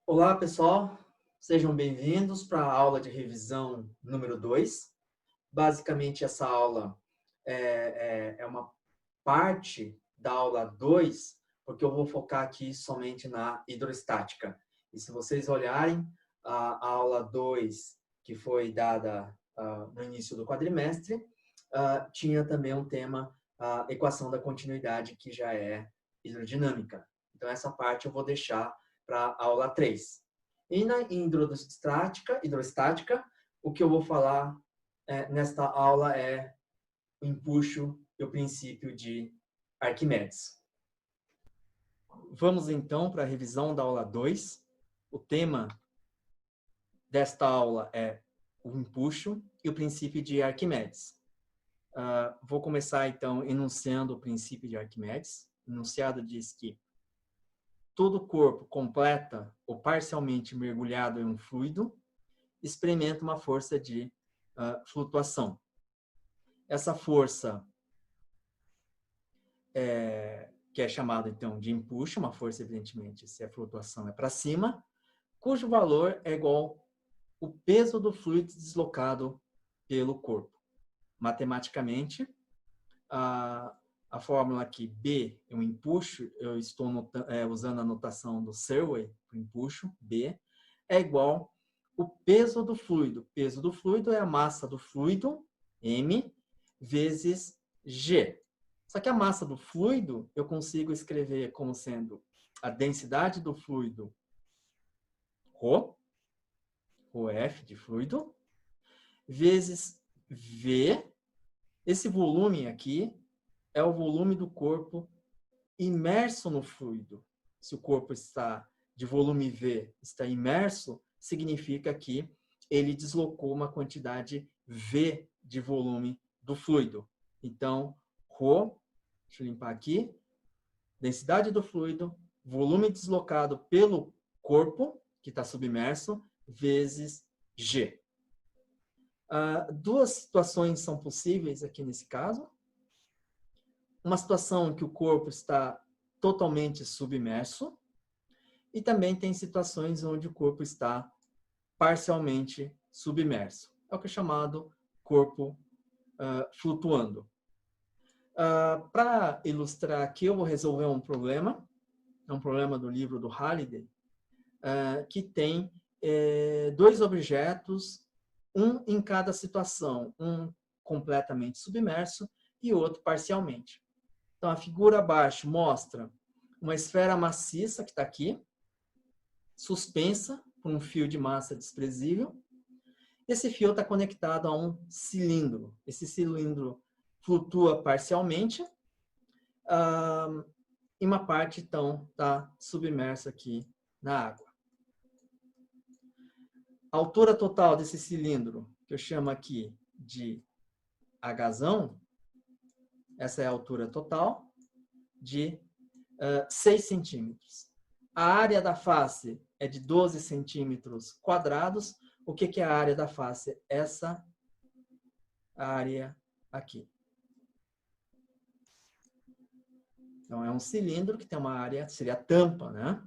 Olá, pessoal. Sejam bem-vindos para a aula de revisão número 2. Basicamente, essa aula é uma parte da aula 2, porque eu vou focar aqui somente na hidrostática. E se vocês olharem, a aula 2, que foi dada no início do quadrimestre, tinha também um tema, a equação da continuidade, que já é hidrodinâmica. Então, essa parte eu vou deixar para a aula 3. E na hidrostática, o que eu vou falar nesta aula é o empuxo e o princípio de Arquimedes. Vamos então para a revisão da aula 2. O tema desta aula é o empuxo e o princípio de Arquimedes. Vou começar então enunciando o princípio de Arquimedes. O enunciado diz que todo corpo completa ou parcialmente mergulhado em um fluido experimenta uma força de flutuação. Essa força que é chamada então de empuxo, uma força evidentemente, se a flutuação é para cima, cujo valor é igual ao peso do fluido deslocado pelo corpo. Matematicamente, a fórmula aqui, B é um empuxo, eu estou usando a notação do Serway, o empuxo, B, é igual ao peso do fluido. Peso do fluido é a massa do fluido, M, vezes G. Só que a massa do fluido eu consigo escrever como sendo a densidade do fluido, ρ, ρf de fluido, vezes V. Esse volume aqui é o volume do corpo imerso no fluido. Se o corpo está de volume V, está imerso, significa que ele deslocou uma quantidade V de volume do fluido. Então, ρ, deixa eu limpar aqui, densidade do fluido, volume deslocado pelo corpo, que está submerso, vezes G. Duas situações são possíveis aqui nesse caso. Uma situação em que o corpo está totalmente submerso, e também tem situações onde o corpo está parcialmente submerso. É o que é chamado corpo flutuando. Para ilustrar aqui, eu vou resolver um problema, é um problema do livro do Halliday, que tem dois objetos, um em cada situação, um completamente submerso e outro parcialmente. Então, a figura abaixo mostra uma esfera maciça que está aqui, suspensa por um fio de massa desprezível. Esse fio está conectado a um cilindro. Esse cilindro flutua parcialmente e uma parte, então, está submersa aqui na água. A altura total desse cilindro, que eu chamo aqui de Hzão, essa é a altura total, de 6 centímetros. A área da face é de 12 centímetros quadrados. O que é a área da face? Essa área aqui. Então, é um cilindro que tem uma área, seria a tampa, né?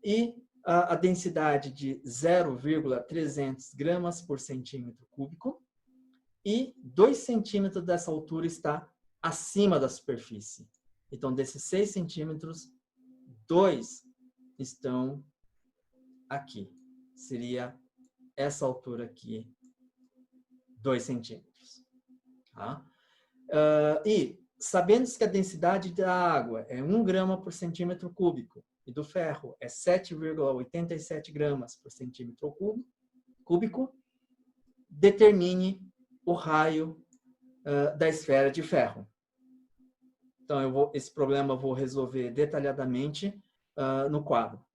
E a densidade de 0,300 gramas por centímetro cúbico. E 2 centímetros dessa altura está acima da superfície. Então, desses 6 centímetros, 2 estão aqui. Seria essa altura aqui, 2 centímetros. Tá? E, sabendo que a densidade da água é 1 grama por centímetro cúbico e do ferro é 7,87 gramas por centímetro cúbico, determine o raio da esfera de ferro. Então, esse problema eu vou resolver detalhadamente no quadro.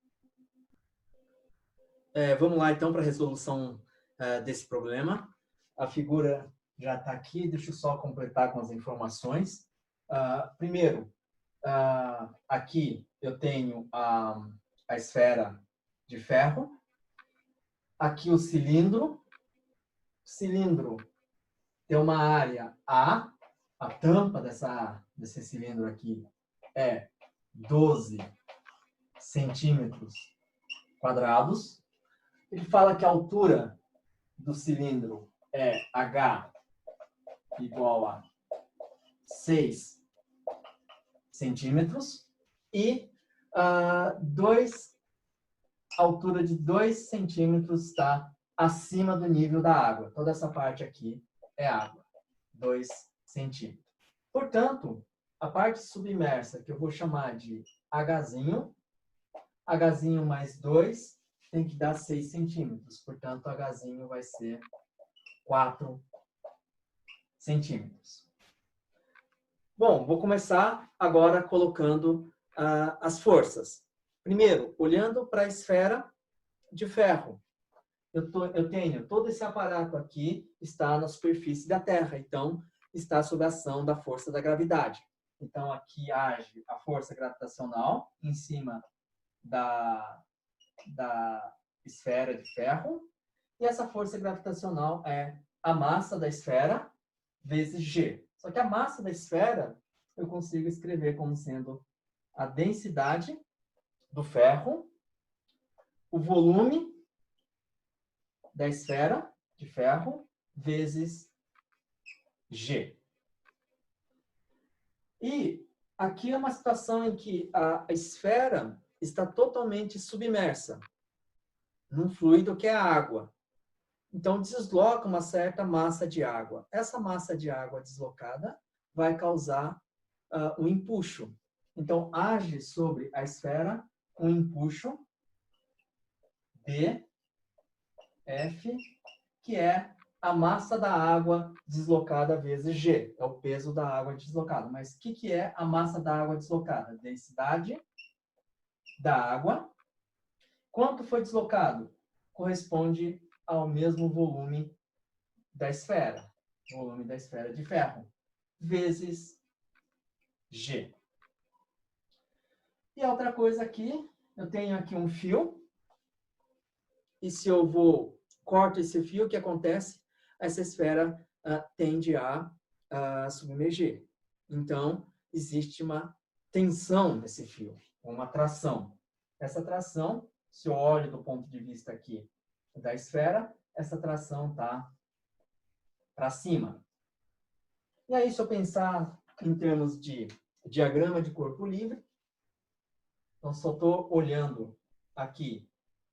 Vamos lá, então, para a resolução desse problema. A figura já está aqui, deixa eu só completar com as informações. Primeiro, aqui eu tenho a esfera de ferro. Aqui o cilindro. O cilindro tem uma área A. A tampa desse cilindro aqui é 12 centímetros quadrados. Ele fala que a altura do cilindro é H igual a 6 centímetros e a altura de 2 centímetros está acima do nível da água. Toda essa parte aqui é água, 2 centímetros. Portanto, a parte submersa, que eu vou chamar de Hzinho, Hzinho mais 2 tem que dar 6 centímetros. Portanto, Hzinho vai ser 4 centímetros. Bom, vou começar agora colocando as forças. Primeiro, olhando para a esfera de ferro. Eu tenho todo esse aparato aqui, está na superfície da Terra, então está sob a ação da força da gravidade. Então aqui age a força gravitacional em cima da esfera de ferro, e essa força gravitacional é a massa da esfera vezes G. Só que a massa da esfera eu consigo escrever como sendo a densidade do ferro, o volume da esfera de ferro vezes G. E aqui é uma situação em que a esfera está totalmente submersa num fluido que é a água. Então, desloca uma certa massa de água. Essa massa de água deslocada vai causar um empuxo. Então, age sobre a esfera um empuxo dF, que é a massa da água deslocada vezes G. É o peso da água deslocada. Mas o que é a massa da água deslocada? Densidade da água. Quanto foi deslocado? Corresponde ao mesmo volume da esfera. Volume da esfera de ferro. Vezes G. E a outra coisa aqui, eu tenho aqui um fio. E se eu corto esse fio, o que acontece? Essa esfera tende a submergir. Então, existe uma tensão nesse fio, uma tração. Essa tração, se eu olho do ponto de vista aqui da esfera, essa tração está para cima. E aí, se eu pensar em termos de diagrama de corpo livre, então só estou olhando aqui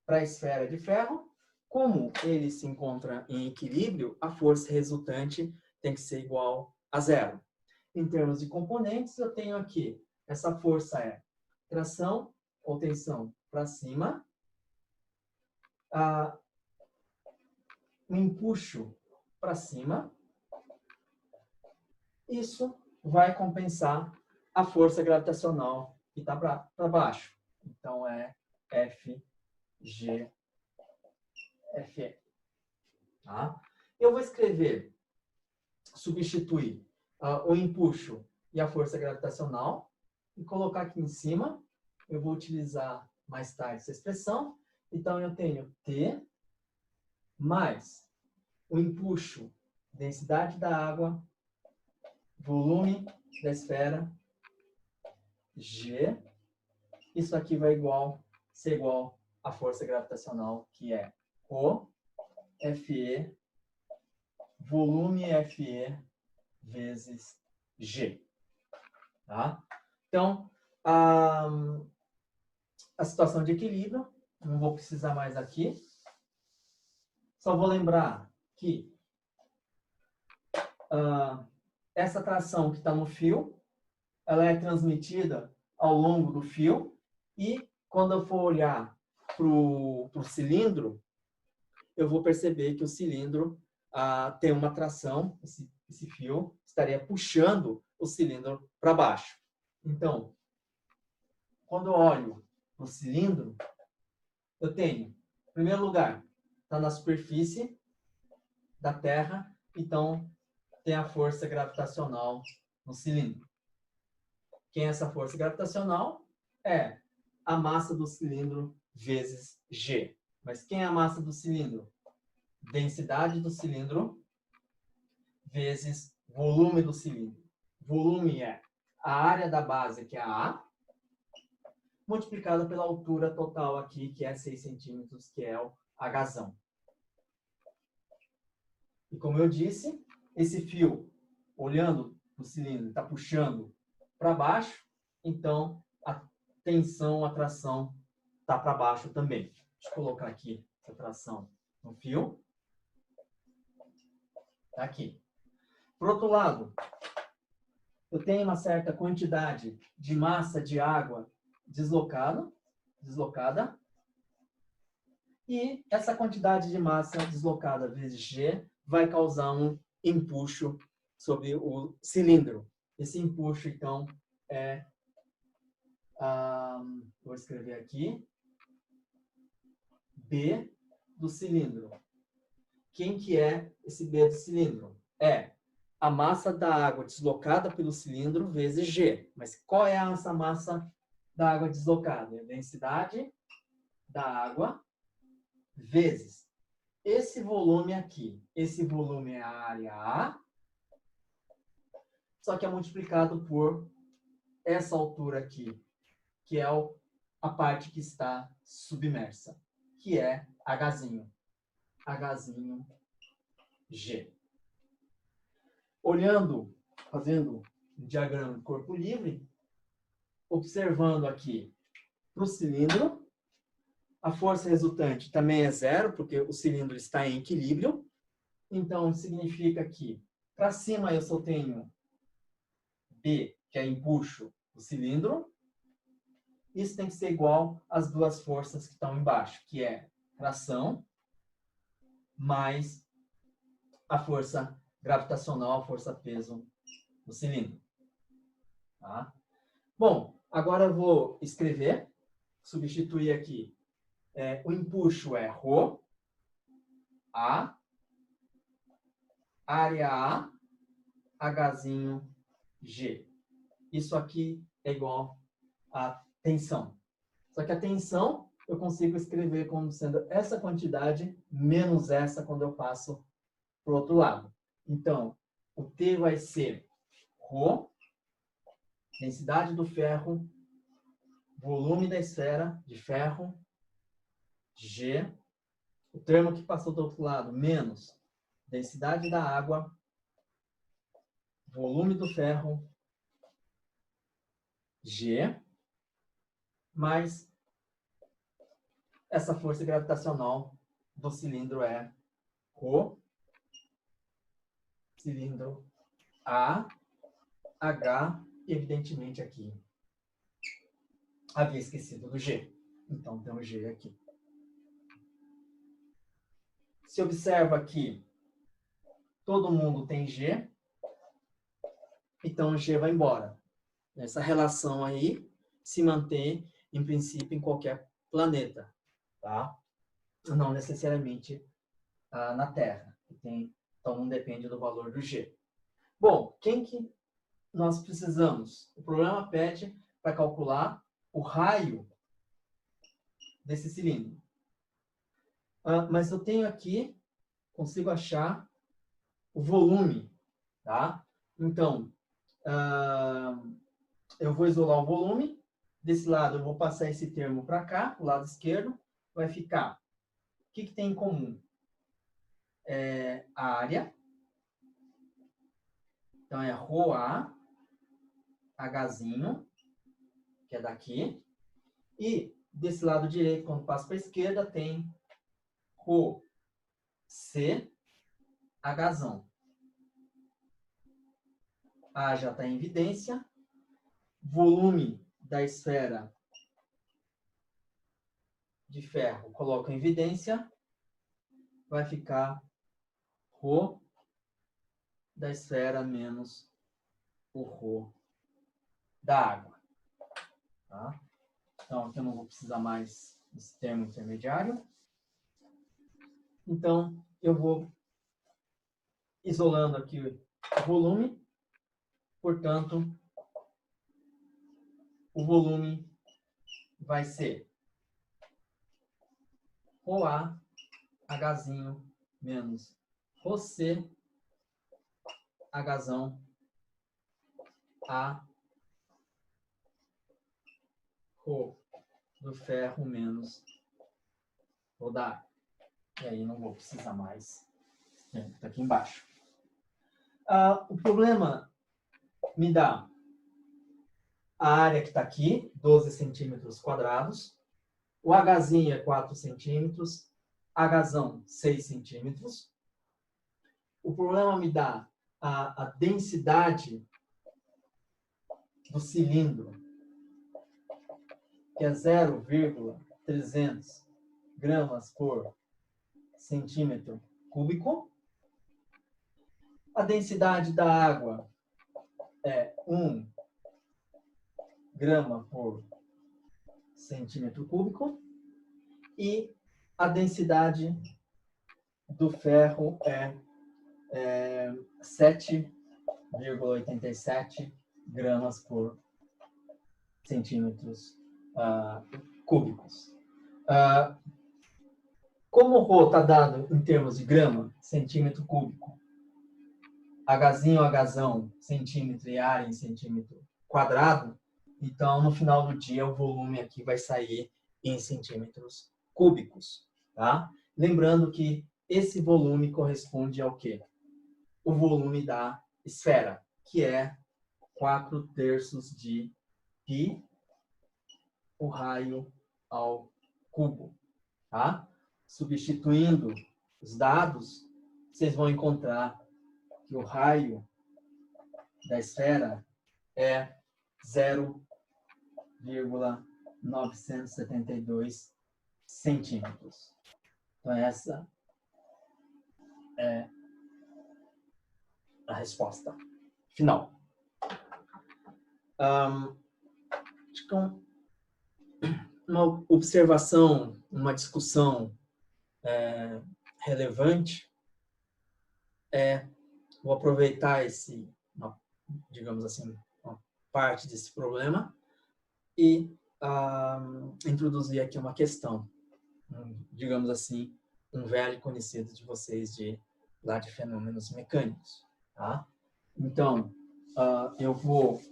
para a esfera de ferro. Como ele se encontra em equilíbrio, a força resultante tem que ser igual a zero. Em termos de componentes, eu tenho aqui, essa força é tração ou tensão para cima, um empuxo para cima. Isso vai compensar a força gravitacional que está para baixo. Então, é FG. Fe. Tá? Eu vou substituir o empuxo e a força gravitacional e colocar aqui em cima. Eu vou utilizar mais tarde essa expressão. Então, eu tenho T mais o empuxo, densidade da água, volume da esfera, G. Isso aqui vai ser igual à força gravitacional, que é O Fe, volume Fe vezes G. Tá? Então, a situação de equilíbrio, não vou precisar mais aqui. Só vou lembrar que essa tração que está no fio, ela é transmitida ao longo do fio e quando eu for olhar para o cilindro, eu vou perceber que o cilindro tem uma tração, esse fio estaria puxando o cilindro para baixo. Então, quando eu olho para o cilindro, eu tenho, em primeiro lugar, está na superfície da Terra, então tem a força gravitacional no cilindro. Quem é essa força gravitacional? É a massa do cilindro vezes G. Mas quem é a massa do cilindro? Densidade do cilindro vezes volume do cilindro. Volume é a área da base, que é a A, multiplicado pela altura total aqui, que é 6 centímetros, que é o Hzão. E como eu disse, esse fio, olhando o cilindro, está puxando para baixo, então a tensão, a tração está para baixo também. Deixa eu colocar aqui a tração no fio. Está aqui. Por outro lado, eu tenho uma certa quantidade de massa de água deslocada, e essa quantidade de massa deslocada vezes G vai causar um empuxo sobre o cilindro. Esse empuxo, então, é... vou escrever aqui. B do cilindro. Quem que é esse B do cilindro? É a massa da água deslocada pelo cilindro vezes G. Mas qual é essa massa da água deslocada? É a densidade da água vezes esse volume aqui. Esse volume é a área A, só que é multiplicado por essa altura aqui, que é a parte que está submersa, que é Hzinho. Hzinho G. Olhando, fazendo um diagrama de corpo livre, observando aqui para o cilindro, a força resultante também é zero, porque o cilindro está em equilíbrio. Então, significa que para cima eu só tenho B, que é empuxo do cilindro. Isso tem que ser igual às duas forças que estão embaixo, que é tração mais a força gravitacional, força-peso do cilindro. Tá? Bom, agora eu vou escrever, substituir aqui. O empuxo é ρ, A, área A, Hzinho G. Isso aqui é igual a tensão. Só que a tensão eu consigo escrever como sendo essa quantidade menos essa quando eu passo para o outro lado. Então, o T vai ser ρ, densidade do ferro, volume da esfera de ferro, G, o termo que passou do outro lado, menos densidade da água, volume do ferro, G, mais essa força gravitacional do cilindro é ρ, cilindro A, H, e evidentemente aqui havia esquecido do G. Então tem o G aqui. Se observa que todo mundo tem G, então o G vai embora. Essa relação aí se mantém, em princípio, em qualquer planeta, tá? Não necessariamente na Terra. Então não depende do valor do G. Bom, quem que nós precisamos? O programa pede para calcular o raio desse cilindro. Mas eu tenho aqui, consigo achar o volume, tá? Então, eu vou isolar o volume. Desse lado, eu vou passar esse termo para cá, o lado esquerdo. Vai ficar. O que tem em comum? A área. Então, é ρA, Hzinho, que é daqui. E, desse lado direito, quando passo para a esquerda, tem ρC, Hzão. A já está em evidência. Volume da esfera de ferro, coloco em evidência. Vai ficar ρ da esfera menos o ρ da água. Tá? Então, aqui eu não vou precisar mais desse termo intermediário. Então, eu vou isolando aqui o volume. Portanto, o volume vai ser ρA, Hzinho, menos ρC, Hzão, A, ρ do ferro menos o da água. E aí não vou precisar mais. Está aqui embaixo. O problema me dá a área que está aqui, 12 centímetros quadrados. O Hzinho é 4 centímetros. Hzão, 6 centímetros. O problema me dá a densidade do cilindro, que é 0,300 gramas por centímetro cúbico. A densidade da água é 1 grama por centímetro cúbico. E a densidade do ferro é 7,87 gramas por centímetros cúbicos. Como o Rho está dado em termos de grama, centímetro cúbico, Hzinho, Hzão, centímetro e área em centímetro quadrado, então no final do dia o volume aqui vai sair em centímetros cúbicos. Tá? Lembrando que esse volume corresponde ao quê? O volume da esfera, que é 4/3 de π, o raio ao cubo. Tá? Substituindo os dados, vocês vão encontrar que o raio da esfera é 0,972 centímetros. Então, essa é a resposta final. Uma observação, uma discussão relevante vou aproveitar digamos assim, uma parte desse problema e introduzir aqui uma questão, digamos assim, um velho conhecido de vocês lá de fenômenos mecânicos. Tá? Então, eu vou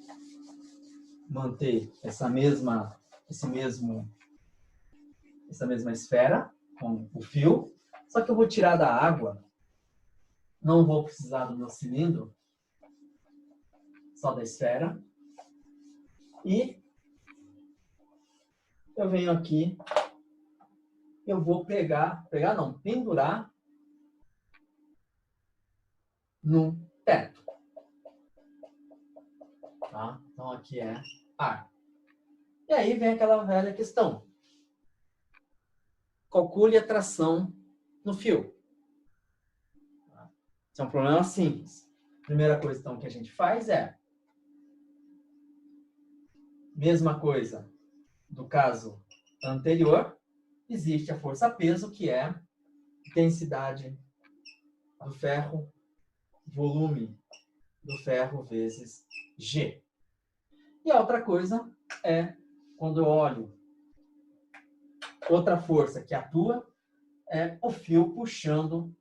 manter essa mesma esfera com o fio, só que eu vou tirar da água, não vou precisar do meu cilindro, só da esfera, e eu venho aqui, eu vou pendurar no teto. Tá? Então, aqui é ar. E aí vem aquela velha questão. Calcule a tração no fio. Isso é um problema simples. A primeira coisa, então, que a gente faz é mesma coisa do caso anterior. Existe a força-peso, que é densidade do ferro, volume do ferro vezes G. E a outra coisa é, quando eu olho outra força que atua, é o fio puxando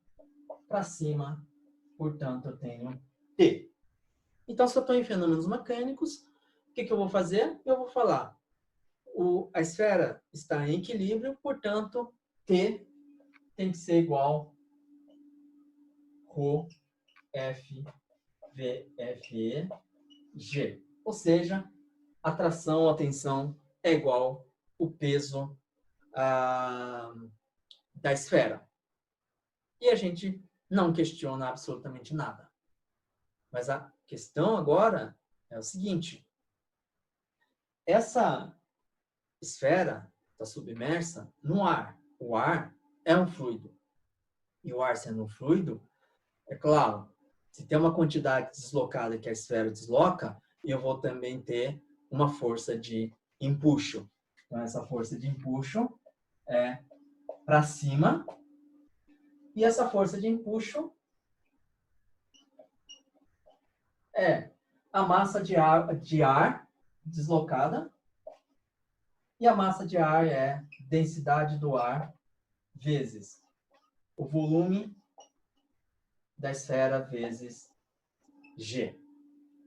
para cima, portanto, eu tenho T. Então, se eu estou em fenômenos mecânicos, o que eu vou fazer? Eu vou falar, a esfera está em equilíbrio, portanto, T tem que ser igual Rho, F, V, F, E, G. Ou seja, a tração, a tensão é igual o peso da esfera. E a gente não questiona absolutamente nada. Mas a questão agora é o seguinte. Essa esfera está submersa no ar. O ar é um fluido. E o ar sendo um fluido, é claro, se tem uma quantidade deslocada que a esfera desloca, eu vou também ter uma força de empuxo. Então, essa força de empuxo é para cima. E essa força de empuxo é a massa de ar deslocada. E a massa de ar é densidade do ar vezes o volume da esfera vezes G.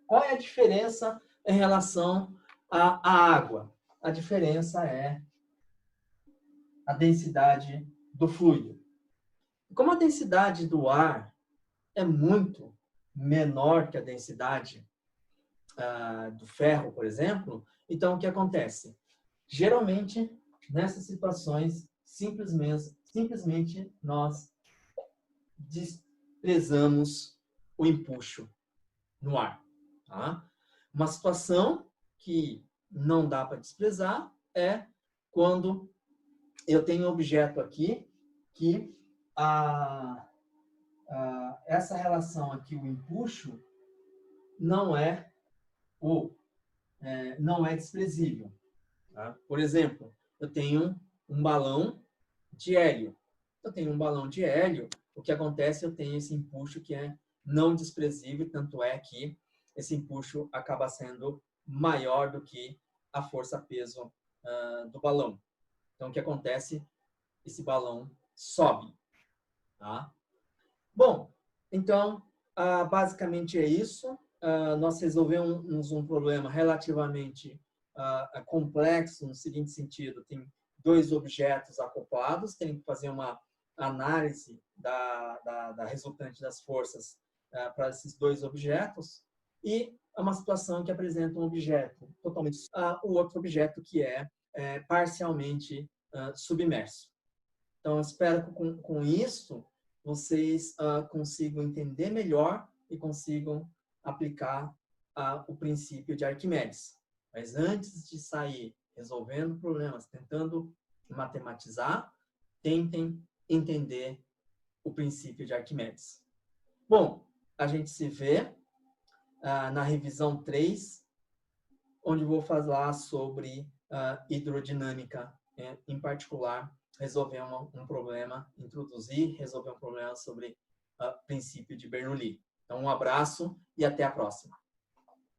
Qual é a diferença em relação à água? A diferença é a densidade do fluido. Como a densidade do ar é muito menor que a densidade do ferro, por exemplo, então o que acontece? Geralmente, nessas situações, simplesmente nós desprezamos o empuxo no ar. Tá? Uma situação que não dá para desprezar é quando eu tenho um objeto aqui que essa relação aqui, o empuxo, não é desprezível. Tá? Por exemplo, eu tenho um balão de hélio. Eu tenho um balão de hélio, o que acontece? Eu tenho esse empuxo que é não desprezível, tanto é que esse empuxo acaba sendo maior do que a força-peso do balão. Então, o que acontece? Esse balão sobe. Tá? Bom, então, basicamente é isso. Nós resolvemos um problema relativamente complexo, no seguinte sentido: tem dois objetos acoplados, tem que fazer uma análise da resultante das forças para esses dois objetos, e é uma situação que apresenta um objeto totalmente, o outro objeto que é parcialmente submerso. Então, eu espero que com isso vocês consigam entender melhor e consigam aplicar o princípio de Arquimedes. Mas antes de sair resolvendo problemas, tentando matematizar, tentem entender o princípio de Arquimedes. Bom, a gente se vê na revisão 3, onde vou falar sobre hidrodinâmica, em particular, resolver um problema, resolver um problema sobre o princípio de Bernoulli. Então, um abraço e até a próxima.